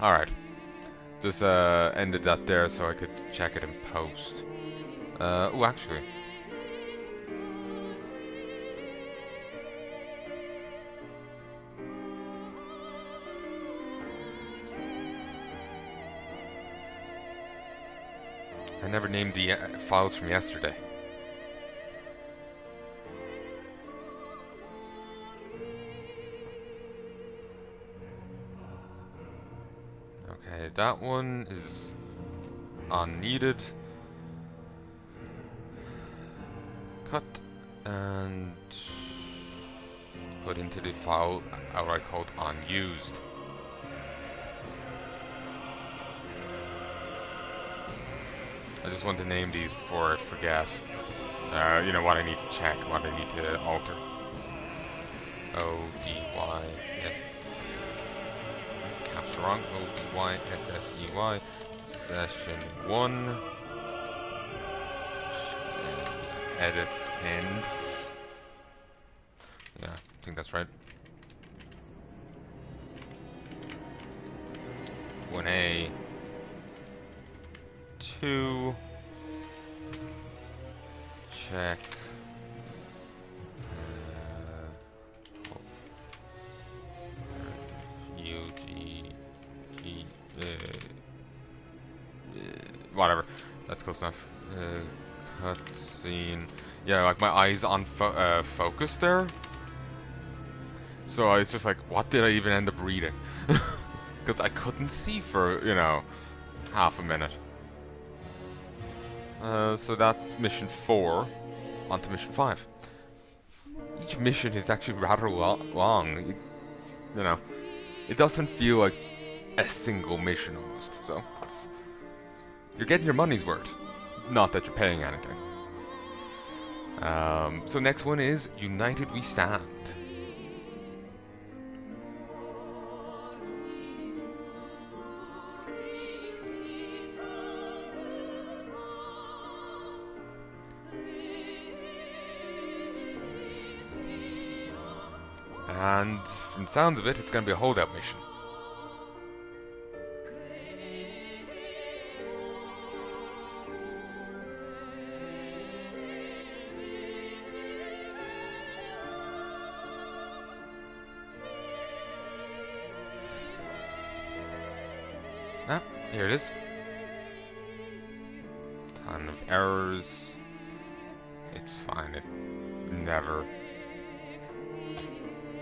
Alright. Just ended that there so I could check it in post. Oh, actually. I never named the files from yesterday. Okay, that one is unneeded. Cut and put into the file outright called unused. I just want to name these before I forget. You know what I need to check, what I need to alter. O-D-Y, yes. Caps wrong. O-D-Y-S-S-E-Y. Session 1. Edit end. Yeah, I think that's right. 1A. 2. Check. Whatever. That's close enough. Cutscene. Yeah, like my eyes on focus there. So it's just like, what did I even end up reading? Because I couldn't see for, you know, half a minute. So that's mission 4. On to mission 5. Each mission is actually rather long. You know, it doesn't feel like a single mission almost. So you're getting your money's worth. Not that you're paying anything. So next one is United We Stand. And from the sounds of it, it's going to be a holdout mission. Ah, here it is. Ton of errors. It's fine. It never,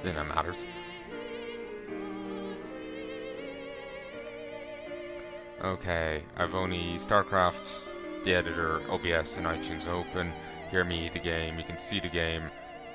you know, matters. Okay, I've only Starcraft, the editor, OBS, and iTunes open. Hear me, the game. You can see the game,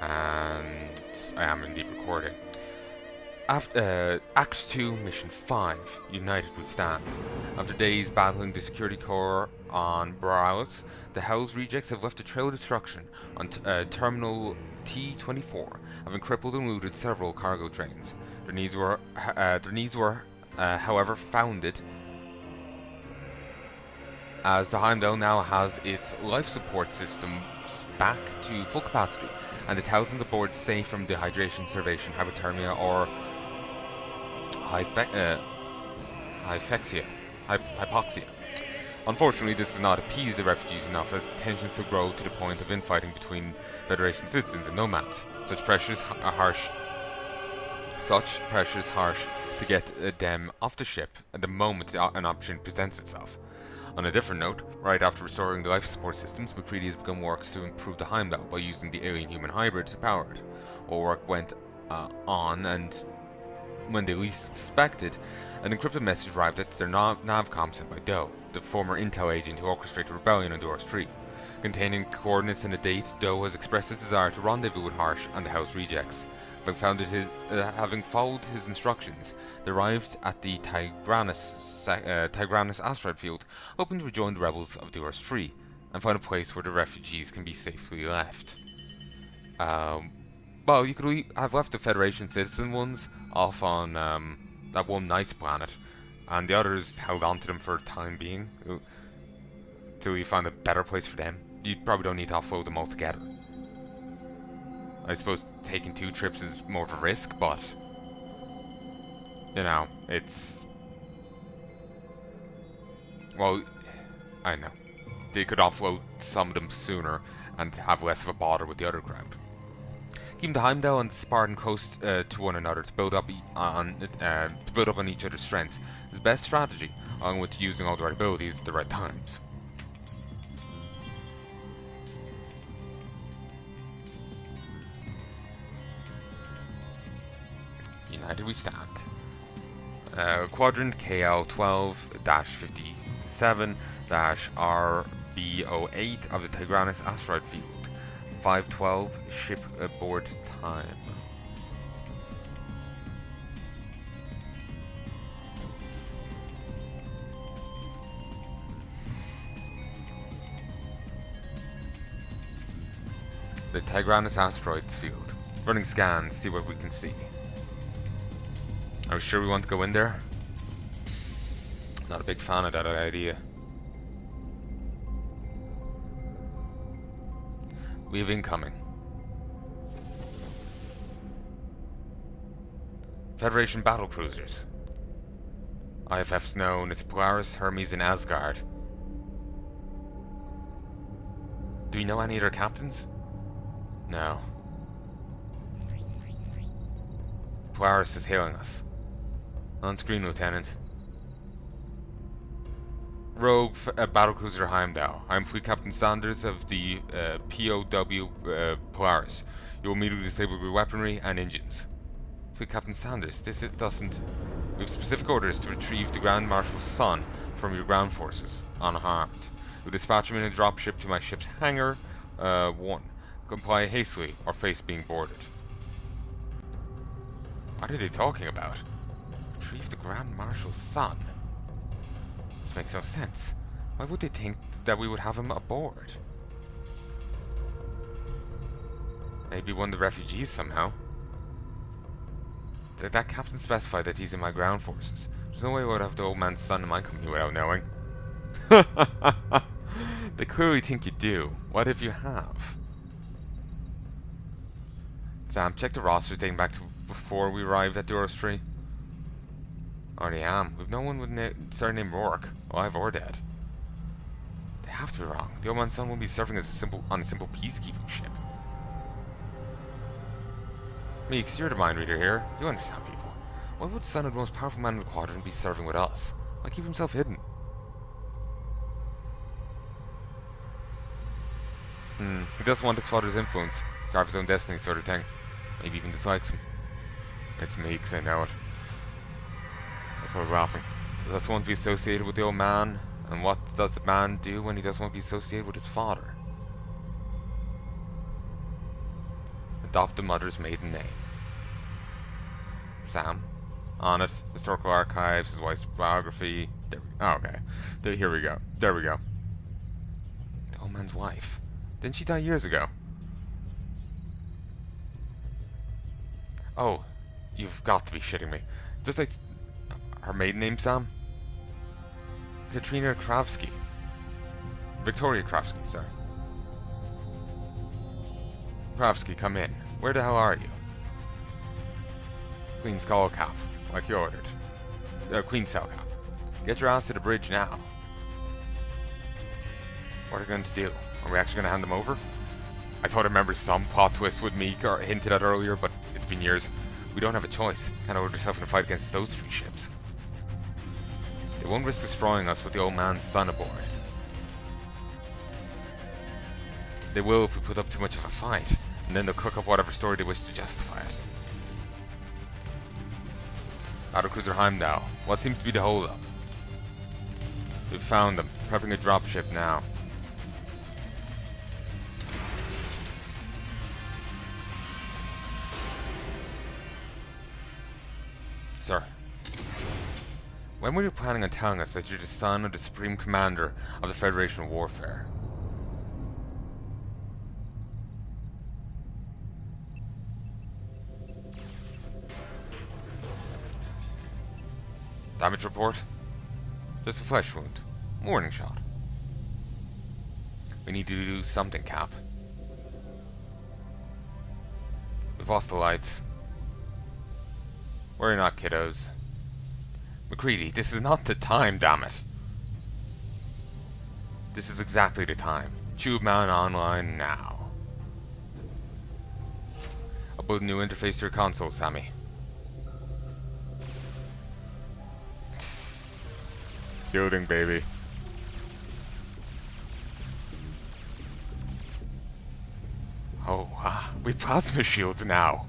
and I am indeed recording. After Act 2, Mission 5, United We Stand. After days battling the security corps on Borealis, the Hell's rejects have left a trail of destruction on Terminal T-24, having crippled and looted several cargo trains. Their needs were, however, founded, as the Heimdall now has its life support systems back to full capacity, and the thousands aboard safe from dehydration, starvation, hypothermia, or hypoxia. Unfortunately, this does not appease the refugees enough, as tensions will grow to the point of infighting between Federation citizens and nomads. Such pressures harsh to get them off the ship at the moment an opportunity presents itself. On a different note, right after restoring the life support systems, MacCready has begun works to improve the Heimdall by using the alien-human hybrid to power it. All work went on, and when they least suspected, an encrypted message arrived at their navcom sent by Doe, the former intel agent who orchestrated the rebellion on Doris 3. Containing coordinates and a date, Doe has expressed a desire to rendezvous with Harsh and the House Rejects. Having followed his instructions, they arrived at the Tigranus asteroid field, hoping to rejoin the rebels of Doris 3 and find a place where the refugees can be safely left. Well, you could have left the Federation citizen ones off on that one nice planet, and the others held on to them for the time being, till you find a better place for them. You probably don't need to offload them altogether. I suppose taking 2 trips is more of a risk, but you know, it's Well, I know. They could offload some of them sooner and have less of a bother with the other crowd. Keeping the Heimdall and Spartan close to one another to build up on each other's strengths is the best strategy, along with using all the right abilities at the right times. United we stand. Quadrant KL 12-57-RB08 of the Tigranes asteroid field. 512 ship aboard time. The Tigranes asteroids field. Running scans, see what we can see. Are we sure we want to go in there? Not a big fan of that idea. We have incoming. Federation battle cruisers. IFF's known as Polaris, Hermes, and Asgard. Do we know any of their captains? No. Polaris is hailing us. On screen, Lieutenant. Rogue battlecruiser Heimdall. I'm Fleet Captain Sanders of the POW Polaris. You will immediately disable your weaponry and engines. Fleet Captain Sanders, this it doesn't... We have specific orders to retrieve the Grand Marshal's son from your ground forces, unharmed. You'll dispatch him in a dropship to my ship's hangar 1. Comply hastily or face being boarded. What are they talking about? Retrieve the Grand Marshal's son? This makes no sense. Why would they think that we would have him aboard? Maybe one of the refugees somehow. That captain specified that he's in my ground forces. There's no way I would have the old man's son in my company without knowing. They clearly think you do. What if you have? Sam, check the rosters dating back to before we arrived at Odyssey. Already am. We've no one with surname Rourke, alive or dead. They have to be wrong. The old man's son will be serving as on a simple peacekeeping ship. Meeks, you're the mind reader here. You understand people. Why would the son of the most powerful man in the quadrant be serving with us? Why keep himself hidden? He doesn't want his father's influence. Carve his own destiny sort of thing. Maybe even dislikes him. It's Meeks, I know it. That's why I was laughing. Does that want to be associated with the old man? And what does the man do when he doesn't want to be associated with his father? Adopt the mother's maiden name. Sam. On it. Historical archives, his wife's biography. Here we go. There we go. The old man's wife. Didn't she die years ago? Oh, you've got to be shitting me. Just like her maiden name, Sam? Katrina Kravsky. Victoria Kravsky, sorry. Kravsky, come in. Where the hell are you? Queen Skullcap, like you ordered. Queen Skullcap. Get your ass to the bridge now. What are you going to do? Are we actually going to hand them over? I thought I remembered some plot twist with Meek or hinted at earlier, but it's been years. We don't have a choice. Can't order yourself in a fight against those 3 ships. They won't risk destroying us with the old man's son aboard. They will if we put up too much of a fight, and then they'll cook up whatever story they wish to justify it. Battlecruiser Heimdall, what seems to be the holdup? We've found them, prepping a dropship now. Sir, when were you planning on telling us that you're the son of the Supreme Commander of the Federation Warfare? Damage report? Just a flesh wound. Warning shot. We need to do something, Cap. We've lost the lights. Worry not, kiddos. McCready, this is not the time, damn it. This is exactly the time. Tubeman online now. I'll build a new interface to your console, Sammy. Building, baby. Oh, we've plasma shields now.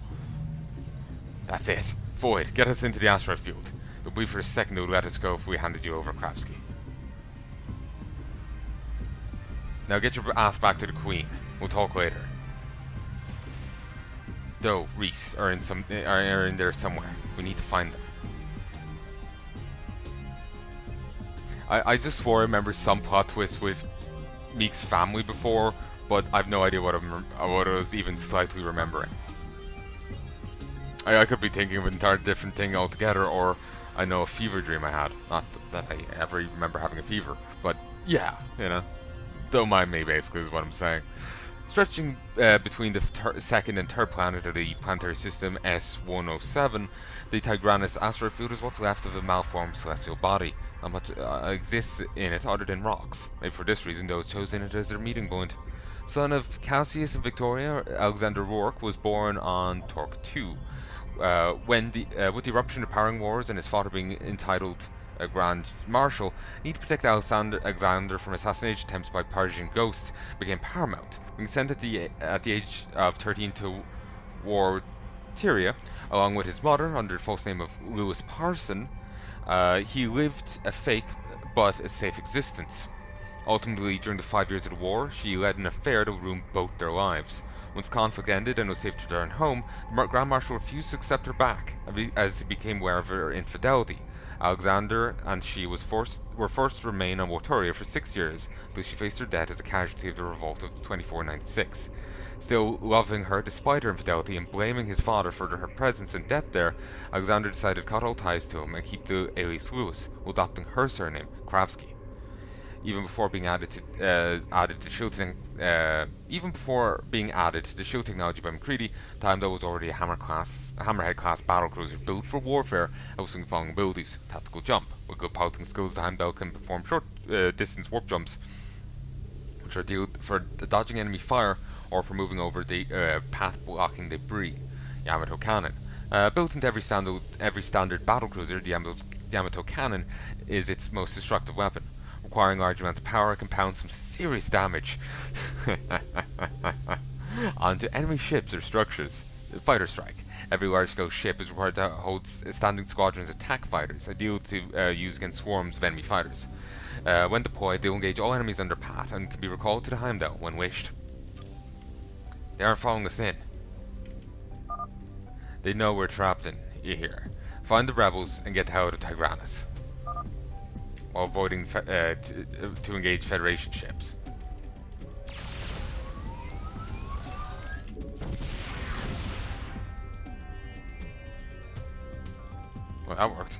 That's it. Void, get us into the asteroid field. It'll be for a second to let us go if we handed you over, Kravsky. Now get your ass back to the Queen. We'll talk later. Doe, Reese are in there somewhere. We need to find them. I just swore I remember some plot twist with Meek's family before, but I've no idea what I was even slightly remembering. I could be thinking of an entirely different thing altogether, or I know a fever dream I had. Not that I ever remember having a fever, but yeah, you know. Don't mind me, basically, is what I'm saying. Stretching between the second and third planet of the planetary system, S-107, the Tigranes asteroid field is what's left of a malformed celestial body. Not much exists in it other than rocks. Maybe for this reason, those chosen it as their meeting point. Son of Cassius and Victoria, Alexander Rourke was born on Torque 2. With the eruption of the Powering Wars and his father being entitled a Grand Marshal, need to protect Alexander from assassination attempts by Persian ghosts became paramount. Being sent at the age of 13 to War Tyria, along with his mother under the false name of Lewis Parson, he lived a fake but a safe existence. Ultimately, during the 5 years of the war, she led an affair that ruined both their lives. Once conflict ended and was safe to return home, the Grand Marshal refused to accept her back, as he became aware of her infidelity. Alexander and she were forced to remain on Wotoria for 6 years, until she faced her death as a casualty of the revolt of 2496. Still loving her despite her infidelity and blaming his father for her presence and death there, Alexander decided to cut all ties to him and keep the alias Lewis, adopting her surname, Kravsky. Even before being added to the shield technology by McCready, Heimdall was already a Hammerhead class battlecruiser built for warfare, hosting the following abilities: tactical jump. With good piloting skills, the Heimdall can perform short distance warp jumps, which are ideal for dodging enemy fire or for moving over the path blocking debris. Yamato cannon. Built into every standard battlecruiser, the Yamato cannon is its most destructive weapon. Requiring large amounts of power, can pound some serious damage onto enemy ships or structures. Fighter strike. Every large-scale ship is required to hold standing squadrons of attack fighters, ideal to use against swarms of enemy fighters. When deployed, they will engage all enemies under path and can be recalled to the Heimdall when wished. They aren't following us in. They know we're trapped in here. Find the rebels and get the hell out of Tigranes, while avoiding to engage Federation ships. Well, that worked.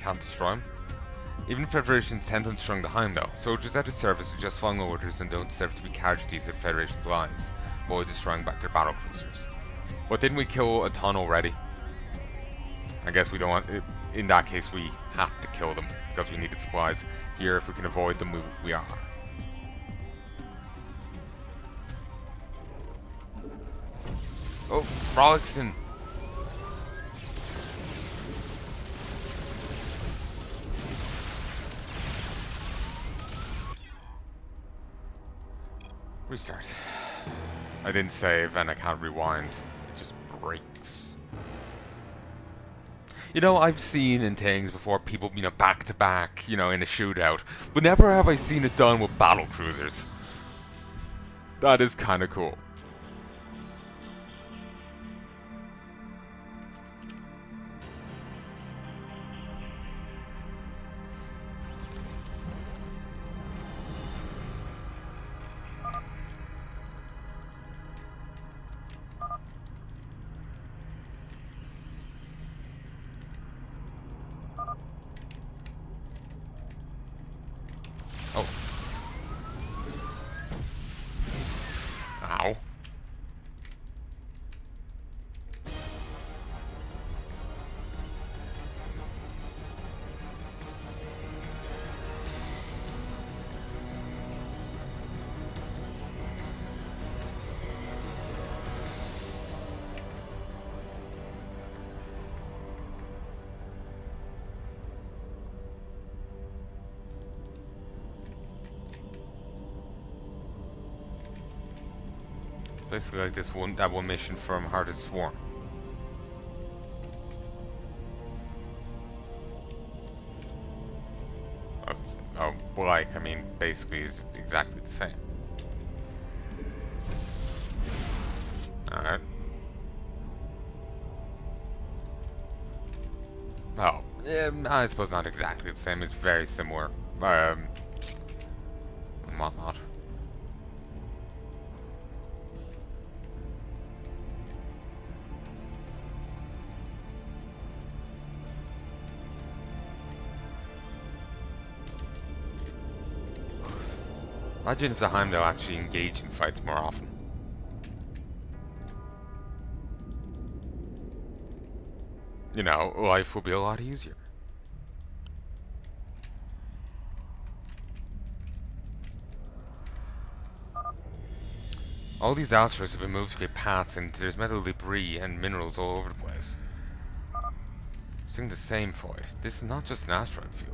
Can't destroy him. Even Federation's tend on destroying the Heimdall, soldiers at its service are just following orders and don't deserve to be casualties of Federation's lives, while destroying back their battlecruisers. But didn't we kill a ton already? I guess we don't want it. In that case, we had to kill them because we needed supplies. Here, if we can avoid them, we are. Oh, Frolicston! Restart. I didn't save and I can't rewind. It just breaks. You know, I've seen in things before people, back to back, in a shootout, but never have I seen it done with battle cruisers. That is kind of cool. Basically like that one mission from Heart of the Swarm. Oh, well, like, I mean, basically it's exactly the same. Alright. Oh, I suppose not exactly the same. It's very similar. And whatnot. Imagine if the Heimdall actually engaged in fights more often. You know, life will be a lot easier. All these asteroids have been moved to create paths, and there's metal debris and minerals all over the place. Seeing the same void. This is not just an asteroid field.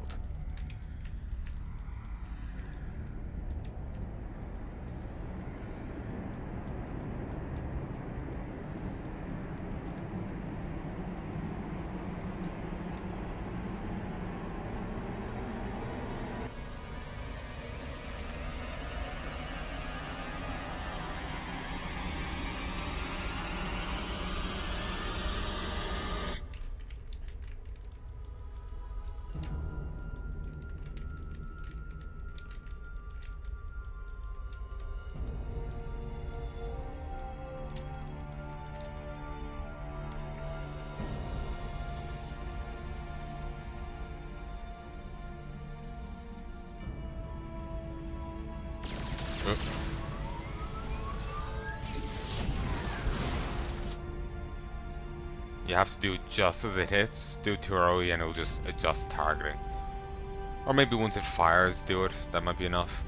You have to do it just as it hits. Do it too early and it'll just adjust targeting. Or maybe once it fires, do it. That might be enough.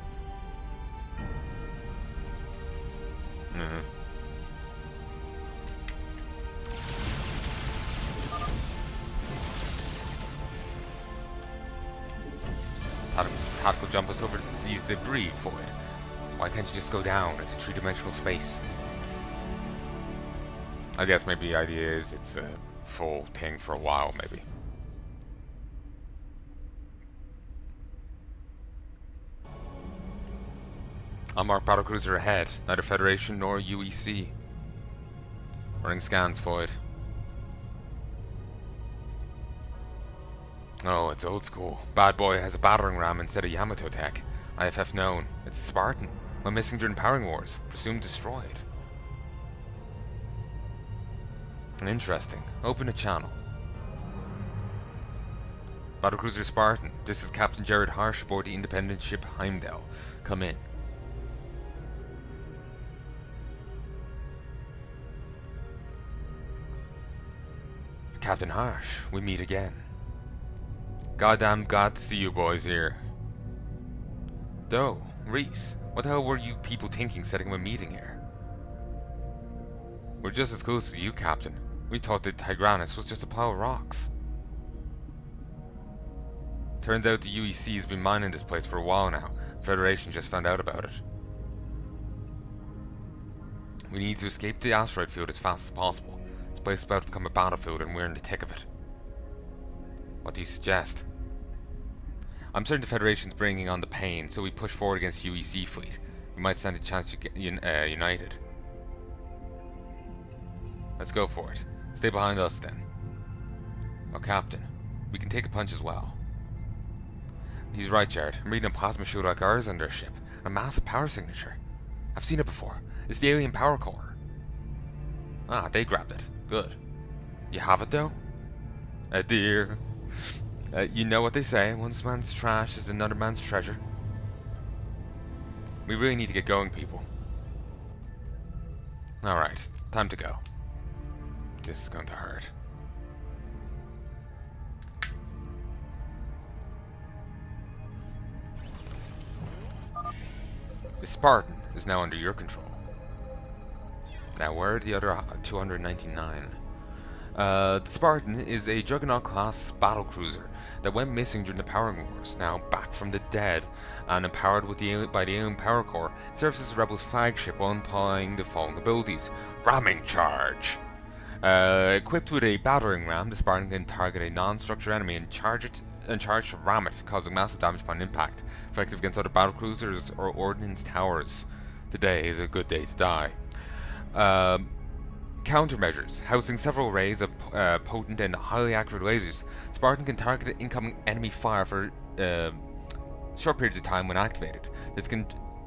Tactical jump us over these debris for it. Why can't you just go down into three-dimensional space? I guess maybe the idea is it's a full thing for a while, maybe. Unmarked battlecruiser ahead. Neither Federation nor UEC. Running scans, Void. Oh, it's old school. Bad boy has a battering ram instead of Yamato tech. IFF known. It's a Spartan. Went missing during powering wars. Presumed destroyed. Interesting. Open a channel. Battlecruiser Spartan. This is Captain Jared Harsh aboard the independent ship Heimdall. Come in. Captain Harsh, we meet again. Goddamn glad to see you boys here. Doe, Reese, what the hell were you people thinking setting up a meeting here? We're just as close as you, Captain. We thought that Tigranis was just a pile of rocks. Turns out the UEC has been mining this place for a while now. The Federation just found out about it. We need to escape the asteroid field as fast as possible. This place is about to become a battlefield and we're in the thick of it. What do you suggest? I'm certain the Federation's bringing on the pain, so we push forward against UEC fleet. We might stand a chance to get united. Let's go for it. Stay behind us then. Oh, Captain, we can take a punch as well. He's right, Jared. I'm reading a plasma shield like ours on their ship. A massive power signature. I've seen it before. It's the alien power core. Ah, they grabbed it. Good. You have it though? Dear. You know what they say, one man's trash is another man's treasure. We really need to get going, people. Alright, time to go. This is going to hurt. The Spartan is now under your control. Now where are the other 299? The Spartan is a Juggernaut-class battlecruiser that went missing during the Powering Wars. Now back from the dead and empowered by the alien power core, it serves as the Rebels' flagship while employing the following abilities: Ramming Charge. Equipped with a battering ram, the Spartan can target a non-structure enemy and charge to ram it, causing massive damage upon impact. Effective against other battlecruisers or ordnance towers. Today is a good day to die. Countermeasures. Housing several arrays of potent and highly accurate lasers, Spartan can target incoming enemy fire for short periods of time when activated. This can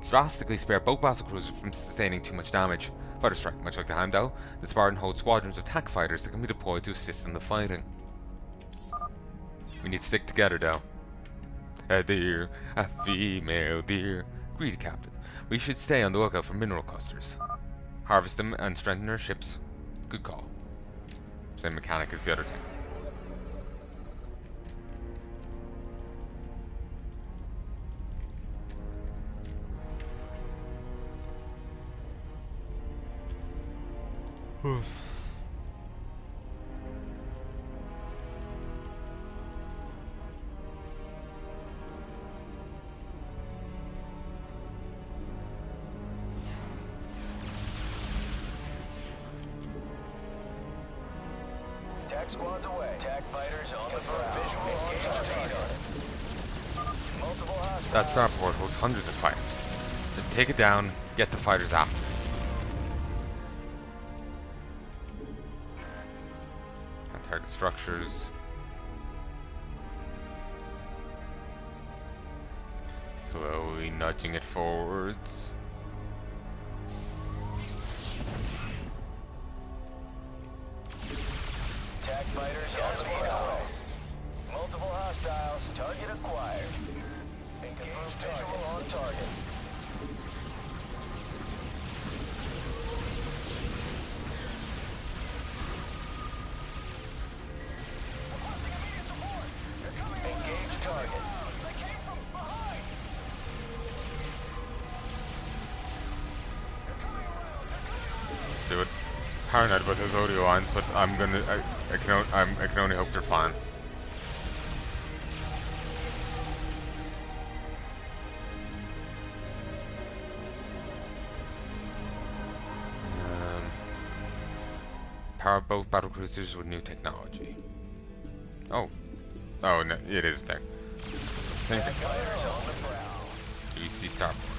drastically spare both battlecruisers from sustaining too much damage. Fighter Strike. Much like the Heimdall, the Spartan holds squadrons of attack fighters that can be deployed to assist in the fighting. We need to stick together, though. A deer, a female deer. Greedy Captain. We should stay on the lookout for mineral clusters. Harvest them and strengthen our ships. Good call. Same mechanic as the other tank. Attack squads away. Attack fighters on the front. Visual on target. Multiple hostiles. That starport holds hundreds of fighters. Then take it down, get the fighters after. Can't target structures. Slowly nudging it forwards. Attack fighters on the prowl. Multiple hostiles. Target acquired. Engage visual on target. Engage target. They came from behind. Do it. Paranoid about those audio lines, but I can only hope they're fine. Power both battlecruisers with new technology. Oh, no, it is there. Thank you. Do you see Starport?